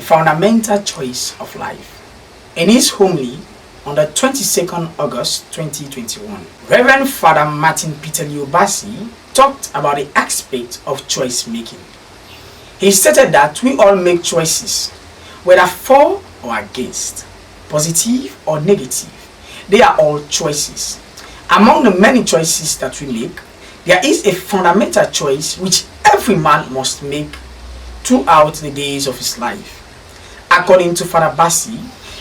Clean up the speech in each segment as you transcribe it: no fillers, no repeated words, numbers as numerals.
fundamental choice of life. In his homily on the 22nd August 2021, Reverend Father Martin Peter Gnbc talked about the aspect of choice making. He stated that we all make choices, whether for or against, positive or negative. They are all choices. Among the many choices that we make, there is a fundamental choice which every man must make throughout the days of his life. According to Father Bassi,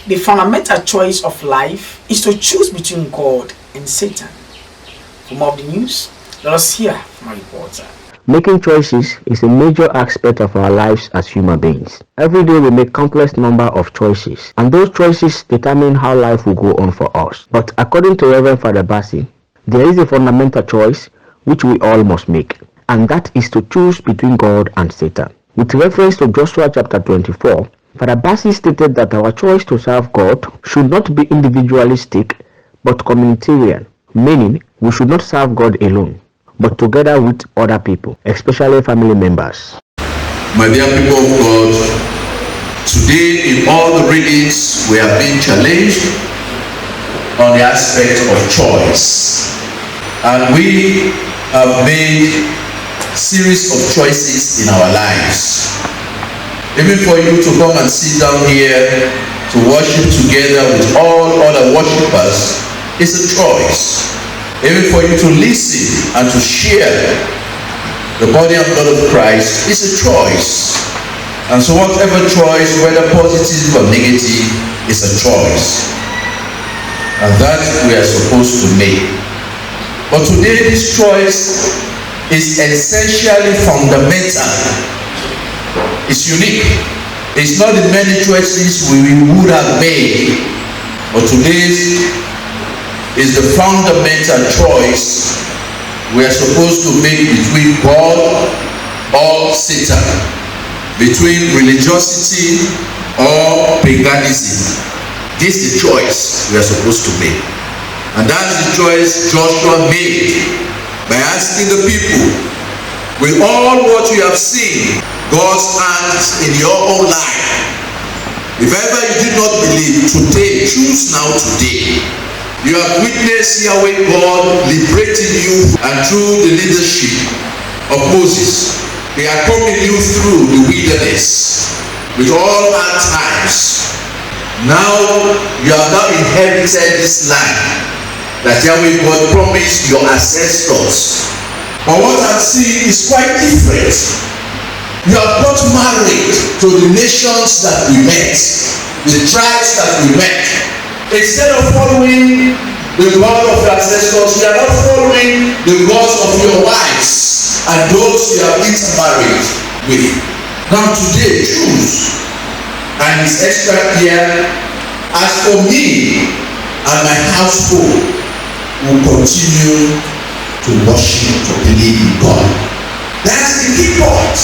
the fundamental choice of life is to choose between God and Satan. For more of the news, let us hear from our reporter. Making choices is a major aspect of our lives as human beings. Every day we make countless number of choices, and those choices determine how life will go on for us. But according to Reverend Father Bassi, there is a fundamental choice which we all must make, and that is to choose between God and Satan. With reference to Joshua chapter 24, Father Bassi stated that our choice to serve God should not be individualistic but communitarian, meaning we should not serve God alone, but together with other people, especially family members. My dear people of God, today in all the readings we have been challenged on the aspect of choice, and we have made series of choices in our lives. Even for you to come and sit down here to worship together with all other worshipers is a choice. Even for you to listen and to share the body and blood of Christ is a choice. And so whatever choice, whether positive or negative, is a choice. And that we are supposed to make. But today this choice is essentially fundamental. It's unique. It's not the many choices we would have made. But today's is the fundamental choice we are supposed to make between God or Satan, between religiosity or paganism. This is the choice we are supposed to make. And that's the choice Joshua made by asking the people, with all what you have seen, God's hands in your own life, if ever you did not believe, today, choose now today. You have witnessed Yahweh God liberating you, and through the leadership of Moses, He had taken you through the wilderness with all hard times. Now you have now inherited this land that Yahweh God promised your ancestors. But what I'm seeing is quite different. You have got married to the nations that we met, the tribes that we met. Instead of following the God of your ancestors, you are not following the gods of your wives and those you have intermarried with. Now today, choose. And his extra here, as for me and my household, will continue to worship, to believe in God. That's the key point.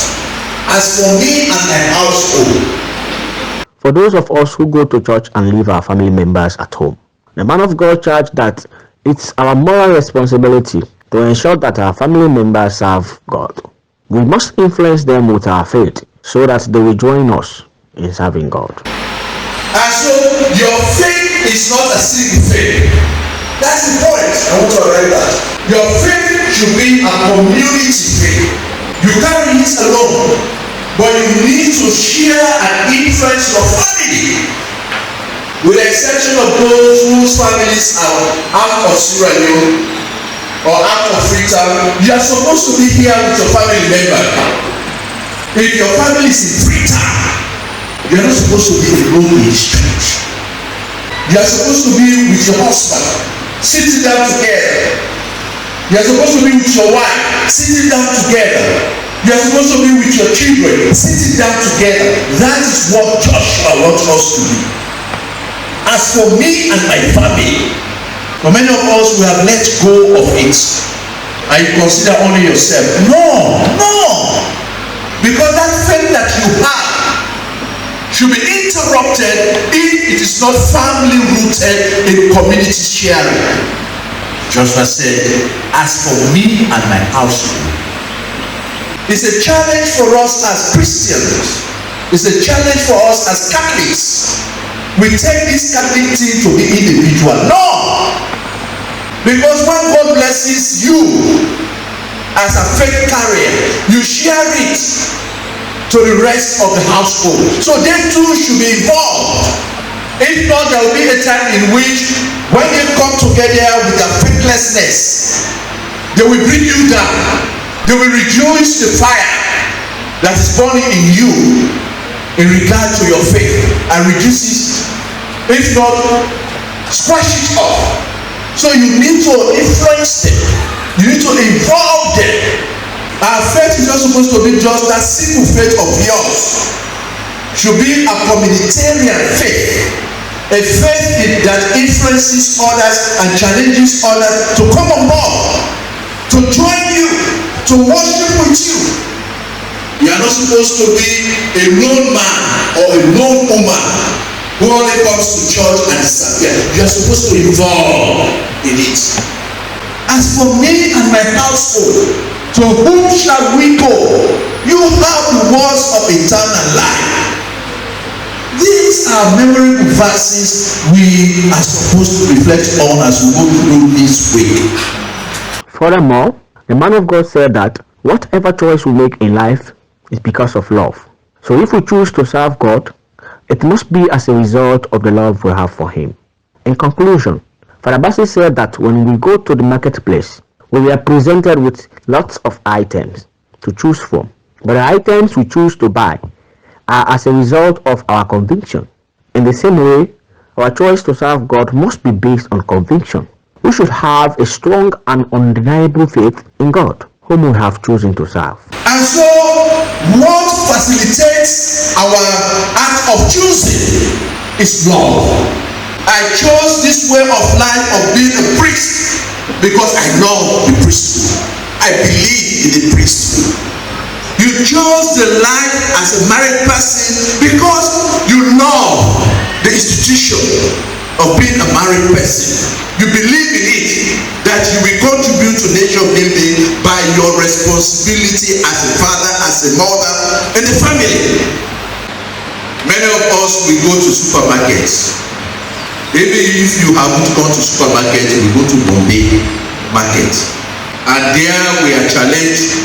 As for me and my household. For those of us who go to church and leave our family members at home, the man of God charged that it's our moral responsibility to ensure that our family members serve God. We must influence them with our faith so that they will join us in serving God. And so your faith is not a single faith. That's the point. I want to write that. Your faith should be a community faith. You can't read it alone, but you need to share and influence your family. With the exception of those whose families are out of Sierra Leone or out of Freetown, you are supposed to be here with your family member. If your family is in Freetown, you are not supposed to be alone in this church. You are supposed to be with your husband, sitting down together. You are supposed to be with your wife, sitting down together. You are supposed to be with your children, sitting down together. That is what Joshua wants us to do. As for me and my family, for many of us, we have let go of it. And you consider only yourself. No. Because that faith that you have should be interrupted if it is not firmly rooted in community sharing. Joshua said, as for me and my household. It's a challenge for us as Christians It's a challenge for us as Catholics. We take this Catholic thing to be individual. No! Because when God blesses you as a faith carrier, you share it to the rest of the household. So they too should be involved. If not, there will be a time in which when they come together with their faithlessness, they will bring you down. They will reduce the fire that is burning in you in regard to your faith and reduce it, if not squash it off. So you need to influence them. You need to involve them. Our faith is not supposed to be just that simple faith of yours. It should be a communitarian faith. A faith that influences others and challenges others to come on board, to join you, to worship with you. You are not supposed to be a lone man or a lone woman who only comes to church and disappears. You are supposed to involve in it. As for me and my household, to whom shall we go? You have the words of eternal life. These are memorable verses we are supposed to reflect on as we go through this week. Furthermore, the man of God said that whatever choice we make in life is because of love. So if we choose to serve God, it must be as a result of the love we have for Him. In conclusion, Father Bassi said that when we go to the marketplace, we are presented with lots of items to choose from. But the items we choose to buy are as a result of our conviction. In the same way, our choice to serve God must be based on conviction. We should have a strong and undeniable faith in God, whom we have chosen to serve. And so, what facilitates our act of choosing is love. I chose this way of life of being a priest because I love the priesthood. I believe in the priesthood. You chose the life as a married person because you love the institution of being a married person. You believe in it, that you will contribute to nation building by your responsibility as a father, as a mother, and the family. Many of us, we go to supermarkets. Maybe if you haven't gone to supermarket, we go to Bombay market. And there we are challenged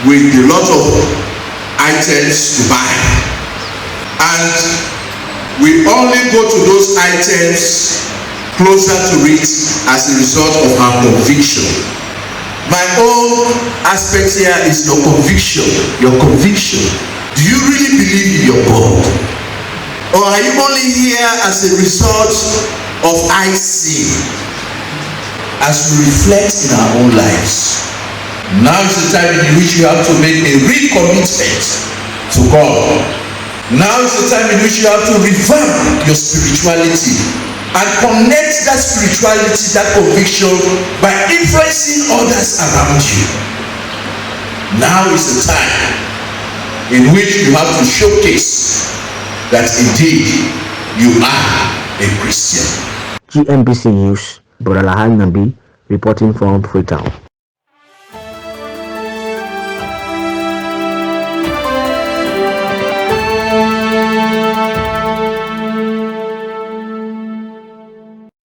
with a lot of items to buy. And we only go to those items closer to it as a result of our conviction. My own aspect here is your conviction. Your conviction. Do you really believe in your God? Or are you only here as a result of I see? As we reflect in our own lives. Now is the time in which you have to make a recommitment to God. Now is the time in which you have to revamp your spirituality and connect that spirituality, that conviction, by influencing others around you. Now is the time in which you have to showcase that indeed you are a Christian. GNBC News, Brother Gnbc reporting from Freetown.